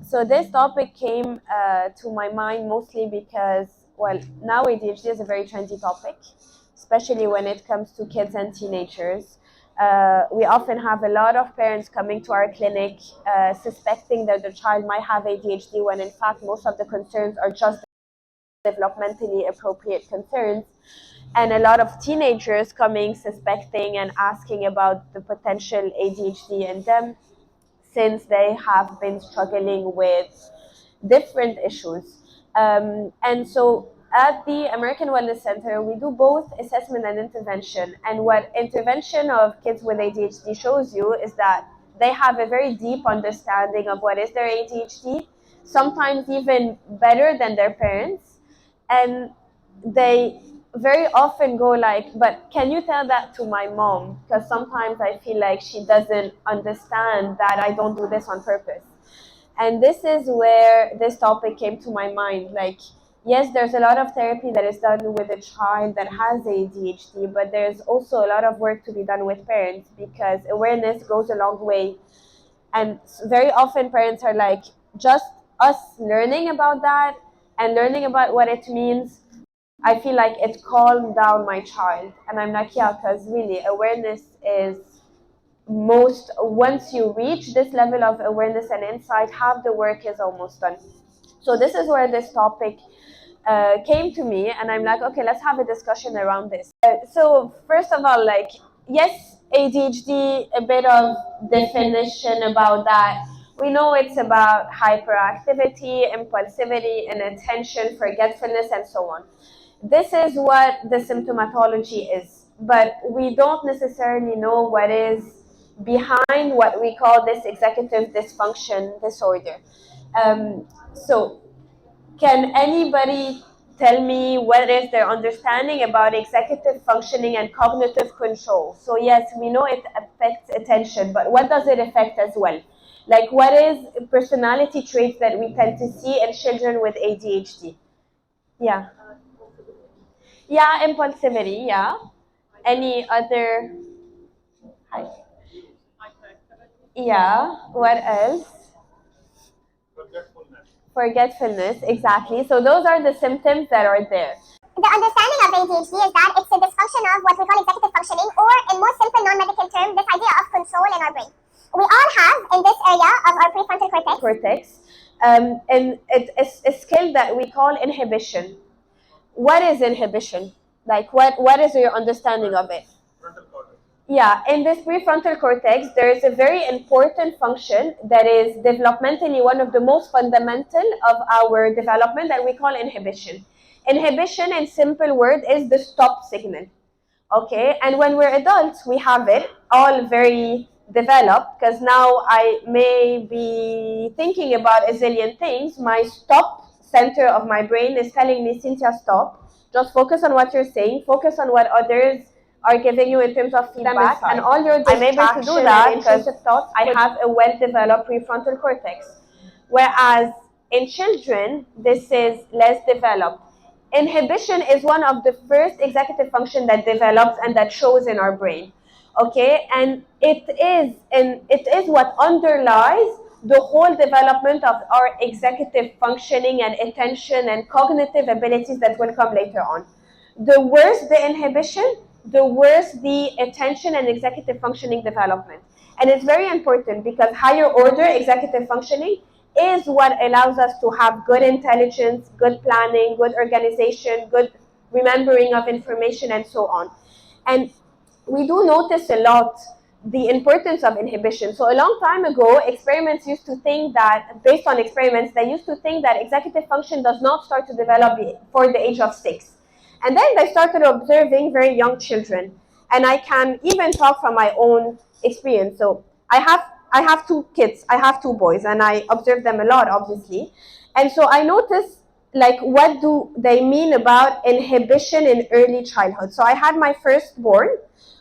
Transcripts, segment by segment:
So this topic came to my mind mostly because, well, now ADHD is a very trendy topic, especially when it comes to kids and teenagers. We often have a lot of parents coming to our clinic suspecting that their child might have ADHD, when in fact most of the concerns are just developmentally appropriate concerns. And a lot of teenagers coming suspecting and asking about the potential ADHD in them, since they have been struggling with different issues. And so at the American Wellness Center, we do both assessment and intervention. And what intervention of kids with ADHD shows you is that they have a very deep understanding of what is their ADHD, sometimes even better than their parents. And they very often go like, but can you tell that to my mom? Because sometimes I feel like she doesn't understand that I don't do this on purpose. And this is where this topic came to my mind. Like, yes, there's a lot of therapy that is done with a child that has ADHD, but there's also a lot of work to be done with parents, because awareness goes a long way. And very often parents are like, just us learning about that and learning about what it means, I feel like it calmed down my child. And I'm like, yeah, because really awareness is once you reach this level of awareness and insight, half the work is almost done. So this is where this topic came to me, and I'm like, okay, let's have a discussion around this. So first of all, like, yes, ADHD, a bit of definition about that. We know it's about hyperactivity, impulsivity, inattention, forgetfulness, and so on. This is what the symptomatology is, but we don't necessarily know what is behind what we call this executive dysfunction disorder. So can anybody tell me what is their understanding about executive functioning and cognitive control? So yes, we know it affects attention, but what does it affect as well? Like, what is personality traits that we tend to see in children with ADHD? Yeah. Yeah, impulsivity, yeah. Any other? Hi. Yeah, what else? Forgetfulness, exactly. So those are the symptoms that are there. The understanding of ADHD is that it's a dysfunction of what we call executive functioning, or in more simple non-medical term, this idea of control in our brain. We all have in this area of our prefrontal cortex. And it's a skill that we call inhibition. What is inhibition? Like, what is your understanding of it? Yeah, in this prefrontal cortex, there is a very important function that is developmentally one of the most fundamental of our development that we call inhibition. Inhibition, in simple word, is the stop signal. Okay, and when we're adults, we have it all very developed, because now I may be thinking about a zillion things. My stop center of my brain is telling me, Cynthia, stop. Just focus on what you're saying. Focus on what others are giving you in terms of feedback, and all your distraction. I'm able to do that because I have a well-developed prefrontal cortex. Whereas in children, this is less developed. Inhibition is one of the first executive function that develops and that shows in our brain. Okay, and it is what underlies the whole development of our executive functioning and attention and cognitive abilities that will come later on. The worse the inhibition, the worse the attention and executive functioning development. And it's very important, because higher order executive functioning is what allows us to have good intelligence, good planning, good organization, good remembering of information, and so on. And we do notice a lot the importance of inhibition. So a long time ago, experiments used to think that, based on experiments, they used to think that executive function does not start to develop before the age of 6. And then they started observing very young children. And I can even talk from my own experience. So I have 2 kids. I have 2 boys, and I observe them a lot, obviously. And so I noticed, like, what do they mean about inhibition in early childhood? So I had my firstborn,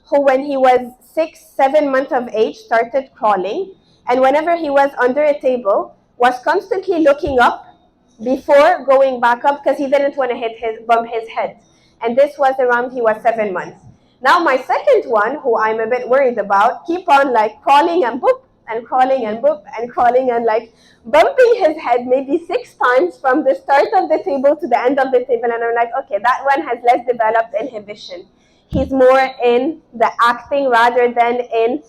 who, when he was 6, 7 months of age, started crawling. And whenever he was under a table, was constantly looking up before going back up, because he didn't want to bump his head. And this was around he was 7 months. Now my second one, who I'm a bit worried about, keep on like crawling and boop, and crawling and boop and crawling and like bumping his head maybe 6 times from the start of the table to the end of the table. And I'm like, okay, that one has less developed inhibition. He's more in the acting rather than in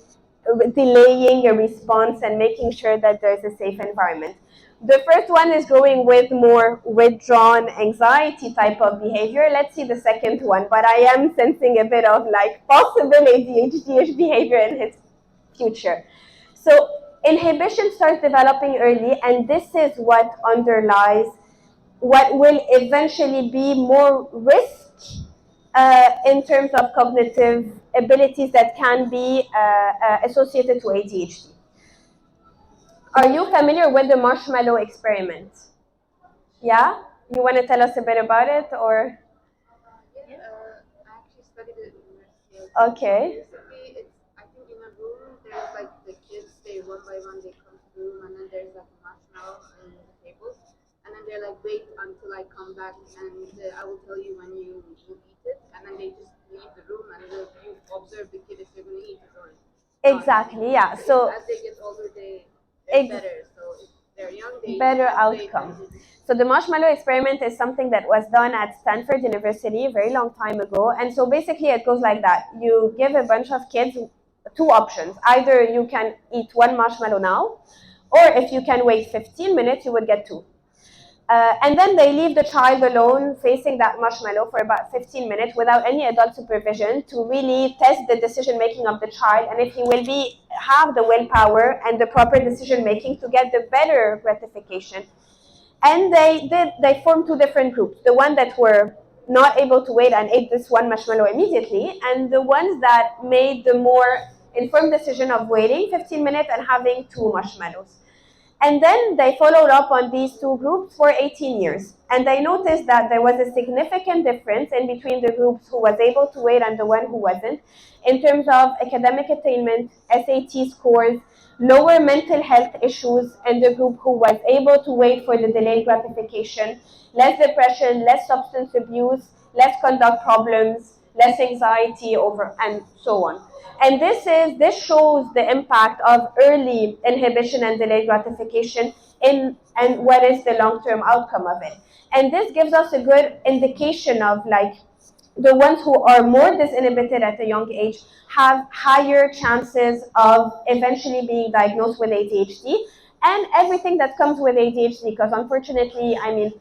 delaying a response and making sure that there's a safe environment. The first one is going with more withdrawn anxiety type of behavior. Let's see the second one, but I am sensing a bit of like possible ADHD-ish behavior in his future. So inhibition starts developing early, and this is what underlies what will eventually be more risk in terms of cognitive abilities that can be associated to ADHD. Are you familiar with the marshmallow experiment? Yeah? You want to tell us a bit about it, or? I actually studied it in university. Okay. Basically, it's, I think in a room, there's like the kids, they one by one, they come through, and then there's like a marshmallow on the tables, and then they're like, wait until I come back, and I will tell you when you eat it, and then they just leave the room, and you observe the kid if they're going to eat it or not. Exactly, yeah. So as they get older, they're better. So if they're young, they better outcome. So the marshmallow experiment is something that was done at Stanford University a very long time ago. And so basically it goes like that. You give a bunch of kids 2 options. Either you can eat 1 marshmallow now, or if you can wait 15 minutes, you would get 2. And then they leave the child alone facing that marshmallow for about 15 minutes without any adult supervision to really test the decision making of the child, and if he will have the willpower and the proper decision making to get the better gratification. And they formed 2 different groups. The one that were not able to wait and ate this 1 marshmallow immediately, and the ones that made the more informed decision of waiting 15 minutes and having 2 marshmallows. And then they followed up on these 2 groups for 18 years. And they noticed that there was a significant difference in between the groups who was able to wait and the one who wasn't, in terms of academic attainment, SAT scores, lower mental health issues in the group who was able to wait for the delayed gratification, less depression, less substance abuse, less conduct problems, less anxiety over, and so on. And this shows the impact of early inhibition and delayed gratification and what is the long-term outcome of it. And this gives us a good indication of like the ones who are more disinhibited at a young age have higher chances of eventually being diagnosed with ADHD and everything that comes with ADHD, because unfortunately, 20%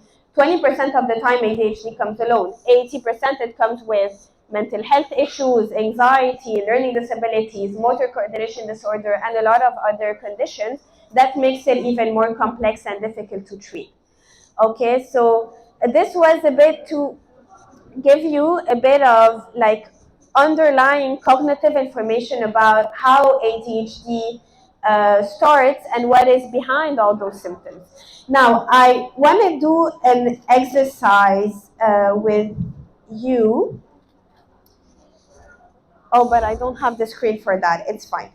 of the time ADHD comes alone. 80% it comes with mental health issues, anxiety, learning disabilities, motor coordination disorder, and a lot of other conditions that makes it even more complex and difficult to treat. Okay, so this was a bit to give you a bit of like underlying cognitive information about how ADHD starts and what is behind all those symptoms. Now, I want to do an exercise with you. Oh, but I don't have the screen for that. It's fine.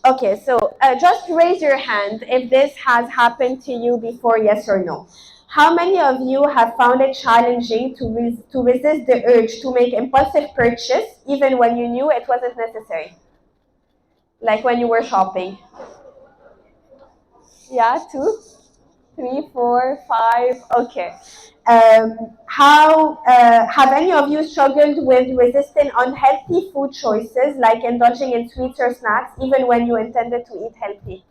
Okay, so just raise your hand if this has happened to you before, yes or no. How many of you have found it challenging to resist the urge to make impulsive purchase even when you knew it wasn't necessary? Like when you were shopping? Yeah, 2, 3, 4, 5. Okay. Have any of you struggled with resisting unhealthy food choices, like indulging in sweets or snacks, even when you intended to eat healthy?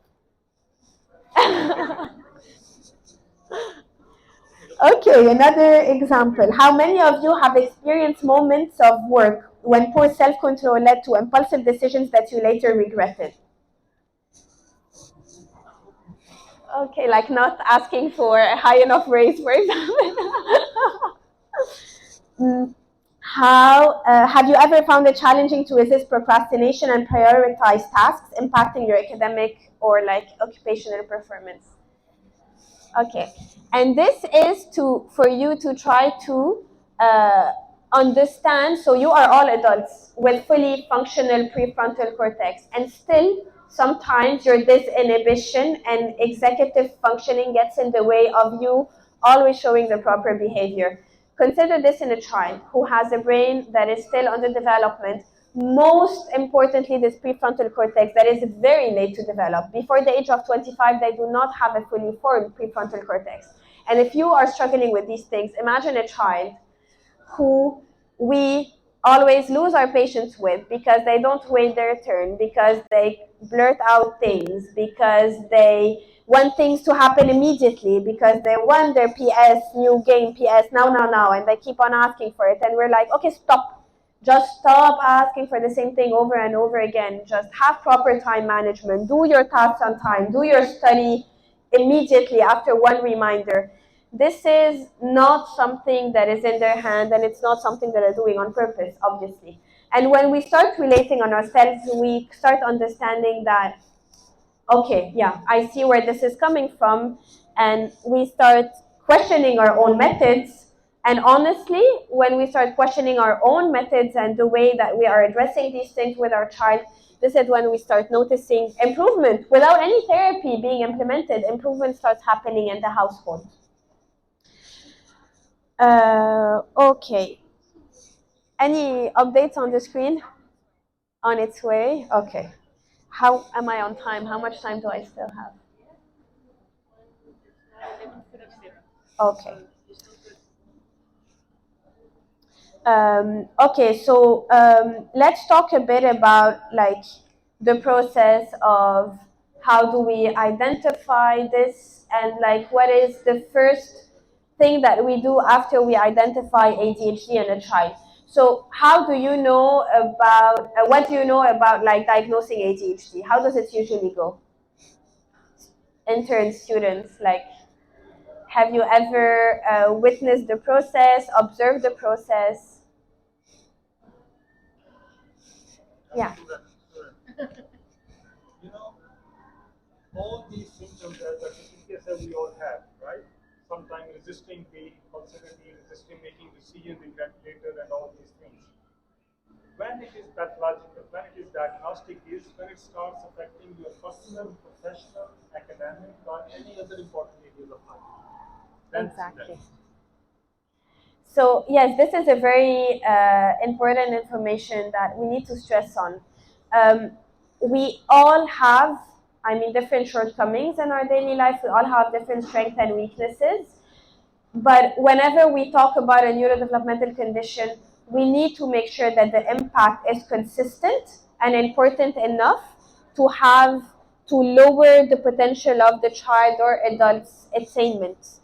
Okay, another example. How many of you have experienced moments of work when poor self-control led to impulsive decisions that you later regretted? Okay, like not asking for a high enough raise, for example. Have you ever found it challenging to resist procrastination and prioritize tasks impacting your academic or like occupational performance? Okay, and this is for you to try to understand. So you are all adults with fully functional prefrontal cortex, and still sometimes your disinhibition and executive functioning gets in the way of you always showing the proper behavior. Consider this in a child who has a brain that is still under development, most importantly, this prefrontal cortex that is very late to develop. Before the age of 25, they do not have a fully formed prefrontal cortex. And if you are struggling with these things, imagine a child who we always lose our patience with because they don't wait their turn, because they blurt out things, because they want things to happen immediately, because they want their PS, new game, PS, now, and they keep on asking for it. And we're like, okay, stop. Just stop asking for the same thing over and over again. Just have proper time management. Do your tasks on time. Do your study immediately after one reminder. This is not something that is in their hand, and it's not something that they're doing on purpose, obviously. And when we start relating on ourselves, we start understanding that, okay, yeah, I see where this is coming from, and we start questioning our own methods. And honestly, when we start questioning our own methods and the way that we are addressing these things with our child, this is when we start noticing improvement. Without any therapy being implemented, improvement starts happening in the household. Okay. Any updates on the screen? On its way? Okay. How am I on time? How much time do I still have? Okay. Okay, so let's talk a bit about like the process of how do we identify this, and like what is the first thing that we do after we identify ADHD in a child. So how do you know about, what do you know about like diagnosing ADHD? How does it usually go? Interns, students, like, have you ever witnessed the process, observed the process? Yeah. You know, all these symptoms that Cynthia said we all have, right? Sometimes resisting the impulsivity, resisting making decisions, regret later, and all these things. When it is pathological, when it is diagnostic, is when it starts affecting your personal, professional, academic, or any other important areas of life. Exactly. So yes, this is a very important information that we need to stress on. We all have, different shortcomings in our daily life. We all have different strengths and weaknesses. But whenever we talk about a neurodevelopmental condition, we need to make sure that the impact is consistent and important enough to have to lower the potential of the child or adult's attainment.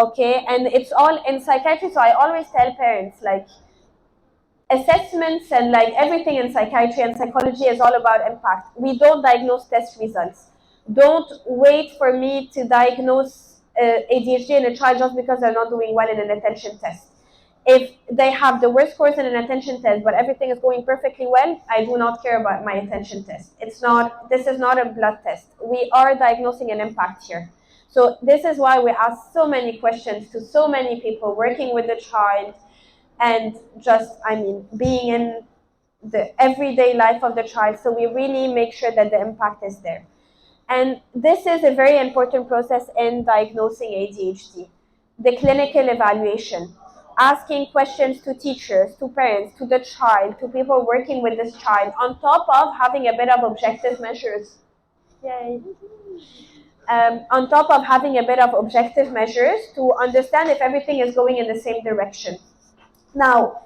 Okay, and it's all in psychiatry, so I always tell parents, like, assessments and like everything in psychiatry and psychology is all about impact. We don't diagnose test results. Don't wait for me to diagnose ADHD in a child just because they're not doing well in an attention test. If they have the worst scores in an attention test, but everything is going perfectly well, I do not care about my attention test. This is not a blood test. We are diagnosing an impact here. So this is why we ask so many questions to so many people working with the child, and just, being in the everyday life of the child. So we really make sure that the impact is there. And this is a very important process in diagnosing ADHD. The clinical evaluation, asking questions to teachers, to parents, to the child, to people working with this child, on top of having a bit of objective measures. Yay. On top of having a bit of objective measures to understand if everything is going in the same direction. Now,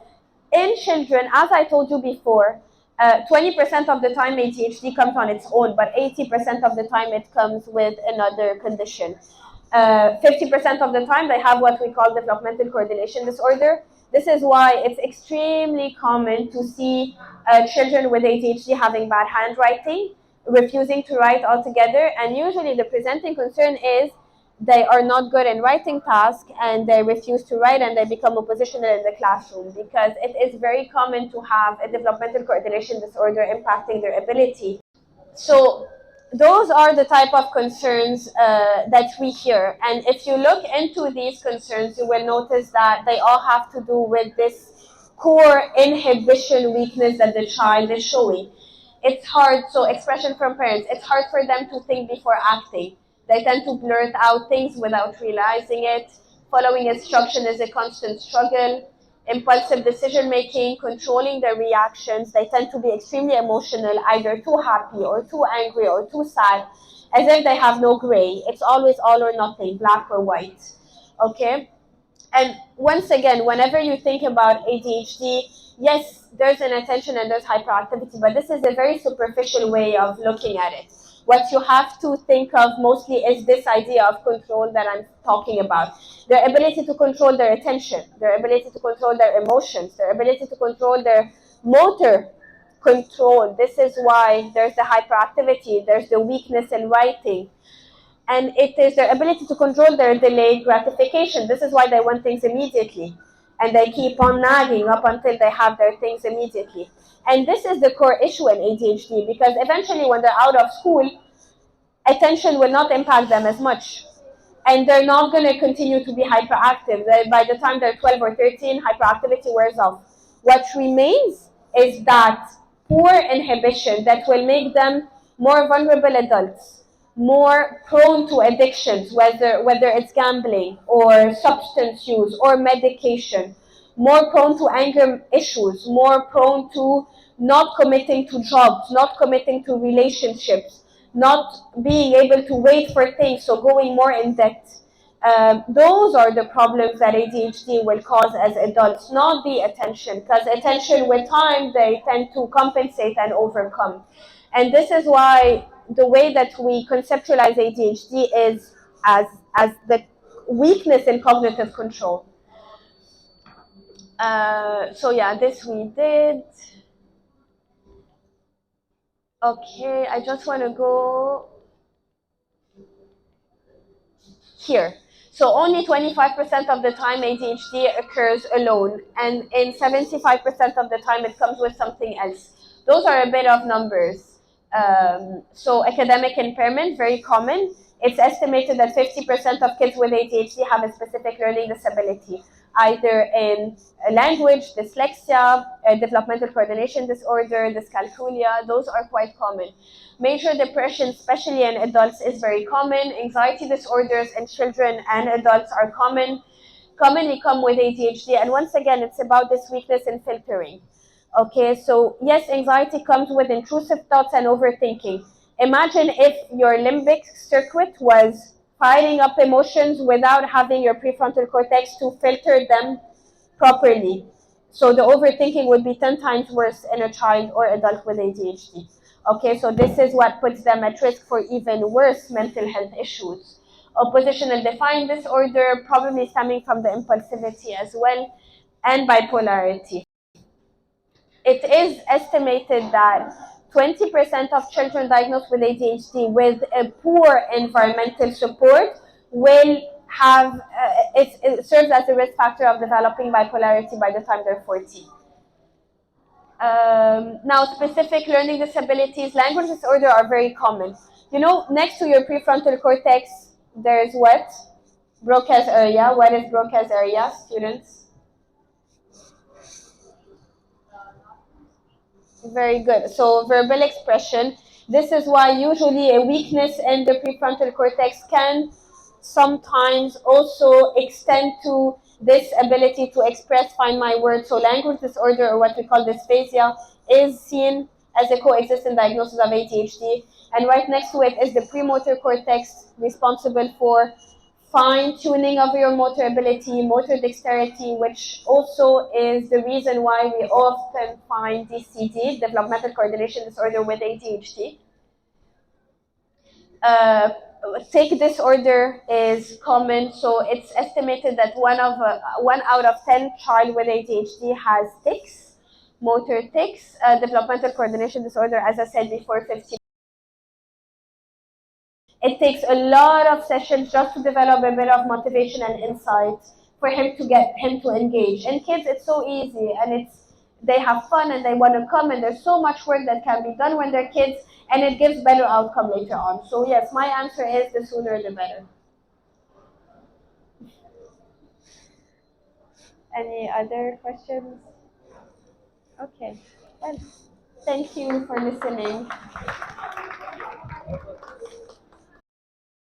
in children, as I told you before, 20% of the time ADHD comes on its own, but 80% of the time it comes with another condition. 50% of the time they have what we call developmental coordination disorder. This is why it's extremely common to see children with ADHD having bad handwriting, refusing to write altogether, and usually the presenting concern is they are not good in writing tasks and they refuse to write and they become oppositional in the classroom, because it is very common to have a developmental coordination disorder impacting their ability. So those are the type of concerns that we hear. And if you look into these concerns, you will notice that they all have to do with this core inhibition weakness that the child is showing. It's hard, so expression from parents, it's hard for them to think before acting. They tend to blurt out things without realizing it. Following instruction is a constant struggle. impulsive decision making, controlling their reactions. They tend to be extremely emotional, either too happy or too angry or too sad, as if they have no gray. It's always all or nothing, black or white. Okay? And once again, whenever you think about ADHD, yes, there's an attention and there's hyperactivity, but this is a very superficial way of looking at it. What you have to think of mostly is this idea of control that I'm talking about. Their ability to control their attention, their ability to control their emotions, their ability to control their motor control. This is why there's the hyperactivity, there's the weakness in writing, and it is their ability to control their delayed gratification. This is why they want things immediately, and they keep on nagging up until they have their things immediately. And this is the core issue in ADHD, because eventually when they're out of school, attention will not impact them as much, and they're not going to continue to be hyperactive. By the time they're 12 or 13, hyperactivity wears off. What remains is that poor inhibition that will make them more vulnerable adults, more prone to addictions, whether it's gambling or substance use or medication, more prone to anger issues, more prone to not committing to jobs, not committing to relationships, not being able to wait for things, so going more in debt. Those are the problems that ADHD will cause as adults, not the attention, because attention with time, they tend to compensate and overcome. And this is why the way that we conceptualize ADHD is as the weakness in cognitive control. So yeah, this we did. Okay, I just want to go here. So only 25% of the time ADHD occurs alone, and in 75% of the time it comes with something else. Those are a bit of numbers. So academic impairment, very common. It's estimated that 50% of kids with ADHD have a specific learning disability, either in language, dyslexia, developmental coordination disorder, dyscalculia. Those are quite common. Major depression, especially in adults, is very common. Anxiety disorders in children and adults are commonly come with ADHD. And once again, it's about this weakness in filtering. Okay, so yes, anxiety comes with intrusive thoughts and overthinking. Imagine if your limbic circuit was firing up emotions without having your prefrontal cortex to filter them properly. So the overthinking would be 10 times worse in a child or adult with ADHD. Okay, so this is what puts them at risk for even worse mental health issues. Oppositional defiant disorder, probably stemming from the impulsivity as well, and bipolarity. It is estimated that 20% of children diagnosed with ADHD with a poor environmental support will have, it serves as a risk factor of developing bipolarity by the time they're 40. Now, specific learning disabilities, language disorder are very common. You know, next to your prefrontal cortex, there's what? Broca's area. What is Broca's area, students? Very good. So verbal expression. This is why usually a weakness in the prefrontal cortex can sometimes also extend to this ability to express, find my words. So language disorder, or what we call dysphasia, is seen as a coexistent diagnosis of ADHD. And right next to it is the premotor cortex, responsible for fine-tuning of your motor ability, motor dexterity, which also is the reason why we often find DCD, developmental coordination disorder, with ADHD. Tic disorder is common, so it's estimated that one out of 10 child with ADHD has tics, motor tics. Developmental coordination disorder, as I said before, 50. It takes a lot of sessions just to develop a bit of motivation and insight for him to get him to engage. And kids, it's so easy, and they have fun and they want to come, and there's so much work that can be done when they're kids, and it gives better outcome later on. So yes, my answer is the sooner the better. Any other questions? Okay. Well, thank you for listening.